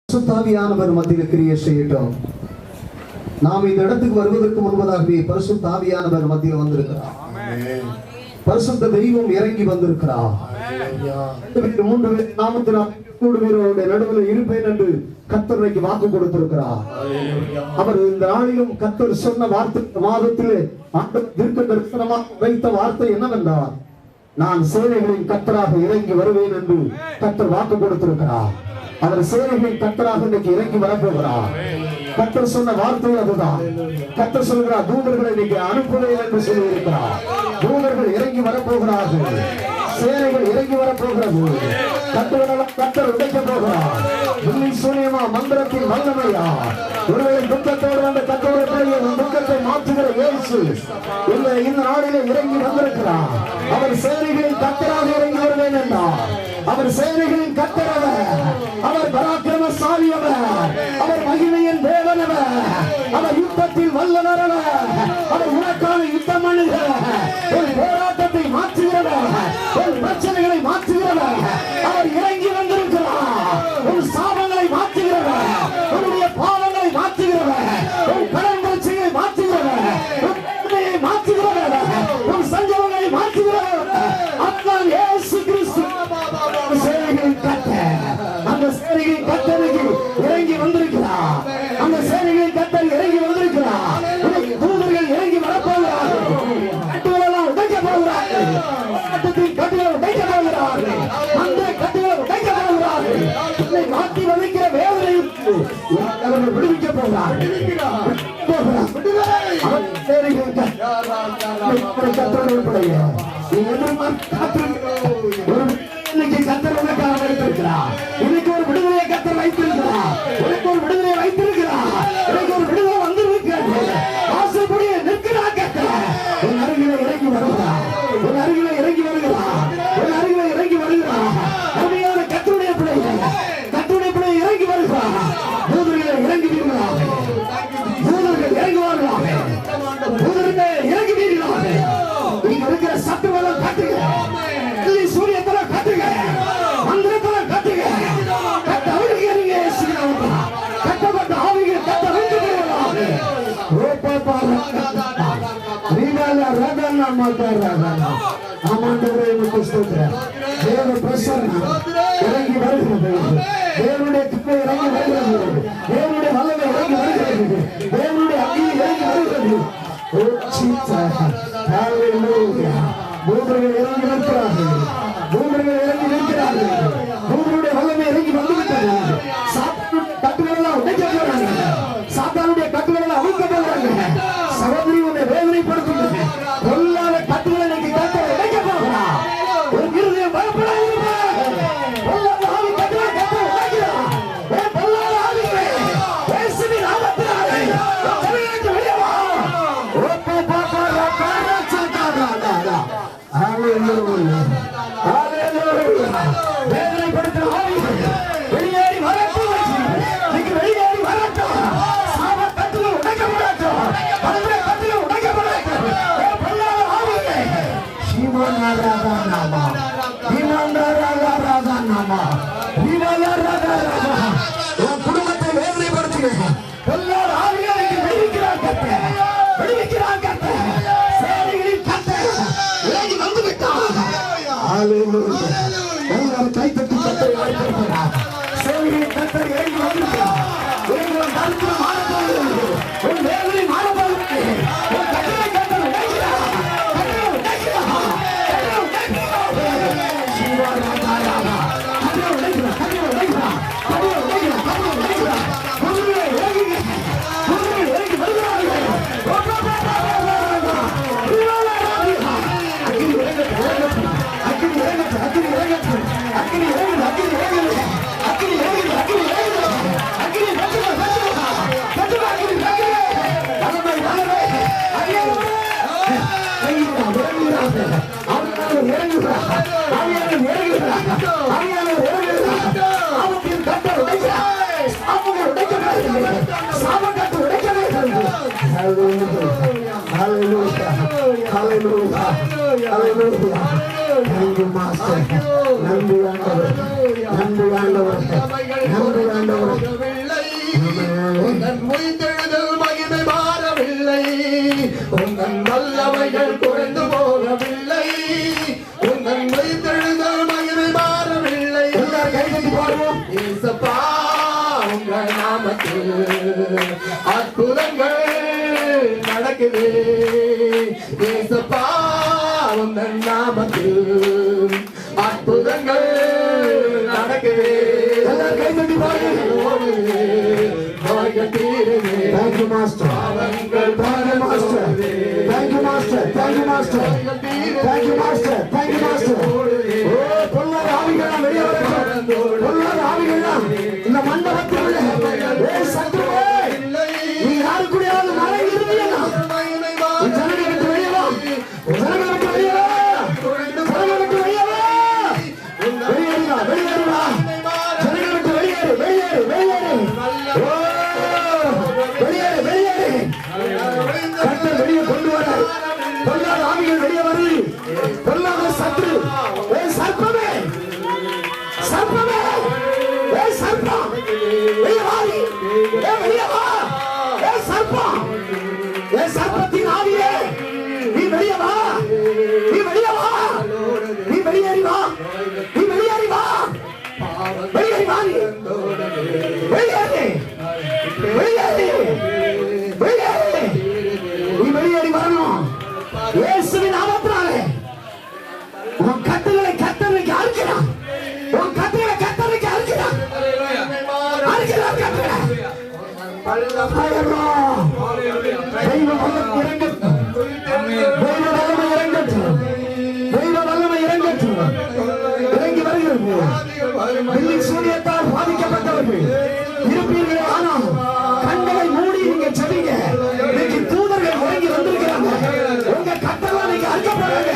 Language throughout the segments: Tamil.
பரிசுத்தாவியானவர் மத்தியில் கிரியை செய்யட்டும். நாம் இந்த இடத்துக்கு வருவதற்கு முன்பதாகவே பரிசுத்தாவியானவர் மத்தியில் வந்திருக்கிறார். பரிசுத்த தெய்வம் இறங்கி வந்திருக்கிறார். 2 பேர் நாமத்தினால் நடுவில் இருப்பேன் என்று கர்த்தர் வாக்கு கொடுத்திருக்கிறார். அவர் இந்த நாளிலும் கர்த்தர் சொன்ன வார்த்தை மாதத்திலே தீர்க்க தரிசனமாக வைத்த வார்த்தை என்னவென்றால், நான் சேனைகளின் கர்த்தராக இறங்கி வருவேன் என்று கர்த்தர் வாக்கு கொடுத்திருக்கிறார். அவர் சேனைகளின் கர்த்தராக இன்னைக்கு இறங்கி வரப்போகிறார். கர்த்தர் சொன்ன வார்த்தை அதுதான். கர்த்தர் சொல்கிறார், தூதர்களை இன்னைக்கு அனுப்புவேன் என்று சொல்லி இருக்கிறார். தூதர்கள் இறங்கி வரப்போகிறார்கள். சேனைகள் இறங்கி வரப்போகிறது. கர்த்தர் உடைக்க போகிறார். சூனியமா மந்திரத்தின் வல்லமையா ஒருவேளை துக்கத்தோடு வந்த கர்த்தருடைய துக்கத்தை மாற்றுகிற இயேசு இந்த நாளிலே இறங்கி வந்திருக்கிறார். அவர் சேனைகளின் கர்த்தராக இறங்கி வருவேன் என்றார். அவர் சேனைகளின் கர்த்தரவர். அவர் பராக்கிரமசாலியவர். அவர் மகிமையின் தேவனவர். அவர் யுத்தத்தில் வல்லவரவர். அவர் உனக்கான யுத்தம் பண்ணுகிறவர். ஒரு போராட்டத்தை மாற்றுகிறவர். ஒரு பிரச்சனைகளை மாற்றுகிறவர். அவர் இறங்கி வந்திருக்கிறார். ஒரு சாபங்களை மாற்றுகிறவர். உன்னுடைய பாவங்களை மாற்றுகிறவர். ஒரு கடன் பிரச்சனையை மாற்றுகிறவர். ஒரு வேதனையை மாற்றுகிறவர். ஒரு சஞ்சலங்களை மாற்றுகிறவர். அதுதான் இயேசு கிறிஸ்து. சேனைகளின் கர்த்தர். அந்த சேனைகளின் கர்த்தருக்கு இறங்கி வந்திருக்கிறார். அந்த சேனைகளின் கர்த்தர் இறங்கி வந்திருக்கிறார். தூதர்கள் இறங்கி வரப்போகிறார்கள். கட்டுகளெல்லாம் உடைக்க போகிறார்கள். கட்டுகளை உடைக்க போகிறார்கள். அந்த கட்டுகளை உடைக்க போகிறார்கள். உன்னை மாற்றி வதைக்கிற வேதனையும் அவர்கள் விடுவிக்க போகிறார்கள். இன்னைக்கு கர்த்தர் உனக்காக வைத்திருக்கிறார். இன்னைக்கு ஒரு விடுதலை கர்த்தர் வைத்திருக்கிறார். உனக்கு ஒரு விடுதலை வைத்திருக்கிறார். இன்னைக்கு ஒரு விடுதலை வந்திருக்கிறது. வாசப்படியே நிற்கிறார் கர்த்தர். உன் அருகிலே இறங்கி வருகிறார். உன் அருகிலே இறங்கி வருகிறார். உன் அருகிலே இறங்கி வருகிறார். அருமையான கர்த்தருடைய பிள்ளைகள், கர்த்தருடைய பிள்ளை இறங்கி வருகிறார். தூதர்கள் இறங்கி வருகிறார்கள். தூதர்கள் இறங்குவார்களாக. தூதர்கள் இறங்கி வருகிறார்கள். இங்க இருக்கிற சத்துவெல்லாம் காட்டுங்க. சூரியத்துல காட்டுங்க. மந்திரத்துல காட்டுங்க. கட்ட அவர்களுக்கு கட்டப்பட்ட ஆவிகள் கட்ட வைத்து இறங்கி வருகிறது. தேவனுடைய கிருபை இறங்கி வருகிறது. தேவனுடைய வல்லமை இறங்கி வருகிறது. தேவனுடைய அக்னி இறங்கி வருகிறது. தூதர்கள் இறங்கி நிற்கிறார்கள். தூதர்கள் இறங்கி நிற்கிறார்கள். தூதருடைய வல்லமை இறங்கி வந்துவிட்டது. சாத்தானுடைய கட்டுகள் எல்லாம் உடைக்க போறாங்க. சாத்தானுடைய கட்டுகள் எல்லாம் அவிழ்க்க போறாங்க. சகோதரி உன்னை வேதனைப்படுத்துகிறது. பொல்லாத கட்டுகளை இன்னைக்கு கர்த்தர் உடைக்க போகிறார். ஒரு இருதயம் பயப்படாது. பொல்லாத ஆவி கட்டுகளை கர்த்தர் உடைக்கிறார். பொல்லாத ஆவிகளே, இயேசுவின் நாமத்தினாலே தமிழகத்துக்கு வெளியே வா. ஹalleluya, ஹalleluya. வேதனைப்படுத்துற ஆவிகள் வெளியேறி வரட்டும். இன்னைக்கு வெளியேறி வரட்டும். சாப கட்டுகள் உடைக்கப்படட்டும். பலவித கட்டுகள் உடைக்கப்படட்டும். பொல்லாத ஆவிகளே, சிவனாராதனாமா, சிவனாராதனாமா, சிவனாராதனாமா. உன் குடும்பத்தை வேதனைப்படுத்துங்க. பொல்லாத ஆவிகளை வெளியிக்கிறார் கர்த்தர். வெளியிக்கிறார் கர்த்தர். சேனைகளின் கர்த்தர் இறங்கி வந்து விட்டார். ஹalleluya. எல்லாரும் கைத்தட்டி கர்த்தரை வாழ்த்துகிறார். சேனைகளின் கர்த்தர் இறங்கி வந்துவிட்டார். உங்கள் தரித்திர மாறப்போகிறது. உன் வேதனை மாறப்போகிறது. உன் கட்டளை கர்த்தர் உடைக்கிறார். கட்டளை உடைக்கிறார். கட்டளை உடைக்கிறார். சிவராஜாராமா கட்டளை உடைக்கிறார். கட்டளை உடைக்கிறார். கட்டளை உடைக்கிறார். கட்டளை உடைக்கிறார். குருவே இறங்குங்க. குருவே இறங்கி வருகிறார்கள். நன்றி ஆண்டவர். நாமத்தில் அற்புதங்கள் நடக்குது. ஏசப்பா உந்தன் நாமத்தில் அற்புதங்கள் நடக்குது. எல்லாரும் கை தட்டி பாருங்க. Thank you, Master. Thank you, Master. Thank you, Master. Thank you, Master. Thank you, Master. Thank you, Master. Oh, பொல்லாத ஆவிகளா வெளியே வரட்டும். பொல்லாத ஆவிகளா இந்த மண்டபத்தில் சத்துருவே நீ யாரு கூடயாவது மழை இருந்தீங்கன்னா ஜனங்களை விட்டு வெளியே வா. ஜனங்களை விட்டு வெளியே வா. ஜனங்களை விட்டு வெளியே வா. வெளியேறா வெளியேறா. ஜனங்களை விட்டு வெளியேறு வெளியேறு வெளியேறு. வெளியேறு வெளியேறு. கர்த்தர் வெளியே கொண்டு வர பொல்லாத ஆவிகள் வெளியே வருது. பொல்லாத சத்துரு சர்ப்பமே சர்ப்பமே சர்ப்பம் வெளியே வாரி வெளியே வா. சர்ப்பம் சர்ப்பத்தின் ஆவியே நீ வெளியே வா. நீ வெளியே வா. நீ வெளியேறி வா. நீ வெளியேறி வா. வெளியேறி வா. வெளியேறி வெளியேறி வெளியேறி. நீ வெளியேறி வரணும். இயேசுவின் நாமத்தினாலே உன் கட்டுகளை கர்த்தருக்கு அறுக்கிறான். உன் கட்டுகளை கர்த்தருக்கு அறுக்கிறான். அறுக்கிறான் கட்டுகளை. தெய்வ வல்லமை இறங்கட்டும். தெய்வ வல்லமை இறங்கட்டும். தெய்வ வல்லமை இறங்கட்டும். இறங்கி வருகிறது. வெள்ளி சூரியத்தால் பாதிக்கப்பட்டவர்கள் இருப்பீர்கள். ஆனால் கண்களை மூடி நீங்க செவிங்க. இன்னைக்கு தூதர்கள் இறங்கி வந்திருக்கிறாங்க. உங்க கட்டெல்லாம் நீங்க அறுக்கப்படுறாங்க.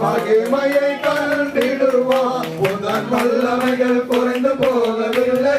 மகிமையை கண்டிடுவான். உந்தன் வல்லமைகள் குறைந்து போகவில்லை.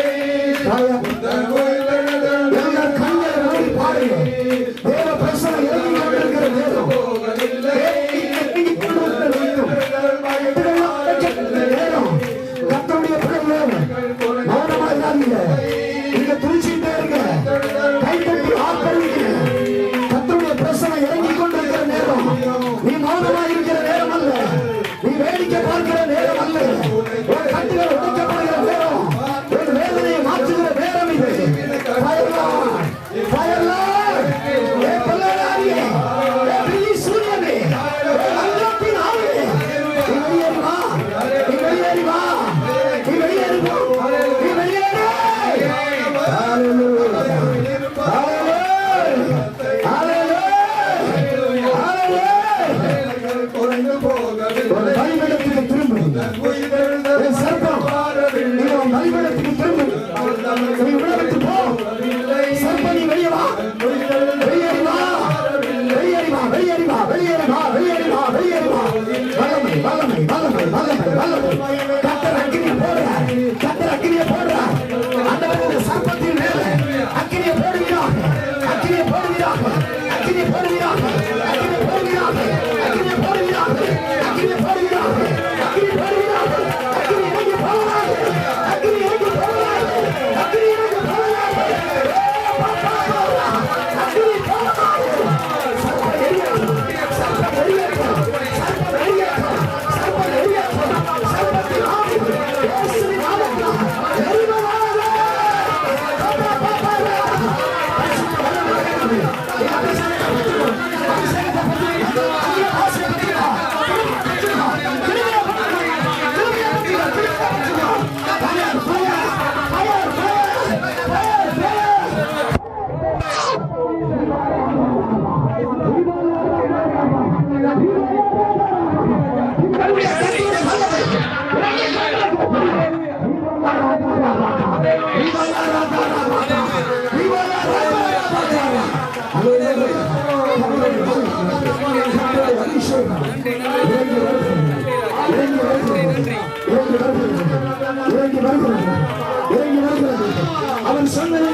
அவன் சொன்னதை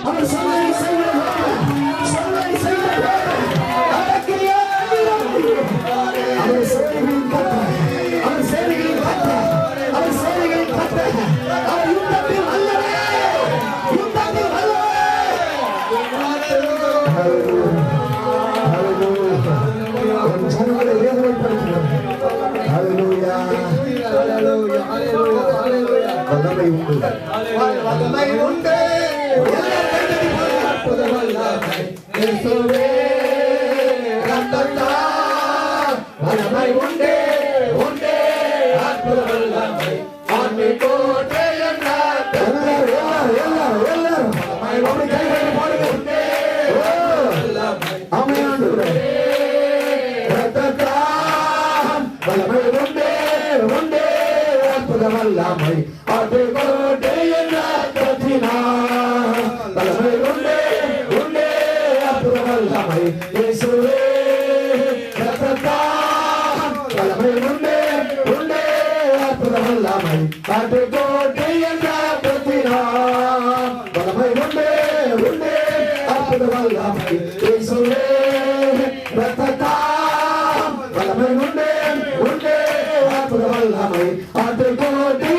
அவன் சொன்னதை வல்லமை உண்டு அற்புத வல்லமை இயேசுவே ரத்தத்தால் வல்லமை உண்டு உண்டு அற்புத வல்லமை ஆண்மை கோட்டை எல்லாரும் அப்படி கைகளை பாடுங்க ரத்தத்தால் வல்லமை உண்டு உண்டு அற்புத வல்லமை ஆண்மை கோட்டை வல்லமை உண்டு உண்டு அற்புத வல்லமை இயேசுவே ரத்தத்தால் வல்லமை உண்டு உண்டு அற்புத வல்லமை ஆண்மை கோட்டை வல்லமை உண்டு உண்டு அற்புத வல்லமை இயேசுவே ரத்தத்தால் வல்லமை உண்டு உண்டு அற்புத வல்லமை ஆண்மை கோட்டை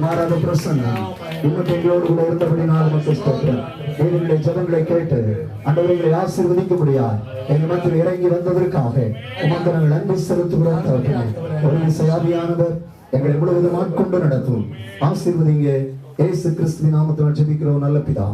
மாறாத பிரசன்னம் எங்களோடு கூட இருந்தபடி நான் எங்களுடைய ஜபங்களை கேட்டு ஆண்டவர்களை ஆசீர்வதிக்கும்படியா எங்கள் மத்தியில் இறங்கி வந்ததற்காக உமக்கு நாங்கள் அன்பு செலுத்துகிறோம். ஒரு விசையாவியானவர் எங்களை முழுவதும் ஆட்கொண்டு நடத்தும். ஆசீர்வதிங்க. இயேசு கிறிஸ்துவின் நாமத்தில் ஜெபிக்கிறோம் நல்ல பிதா.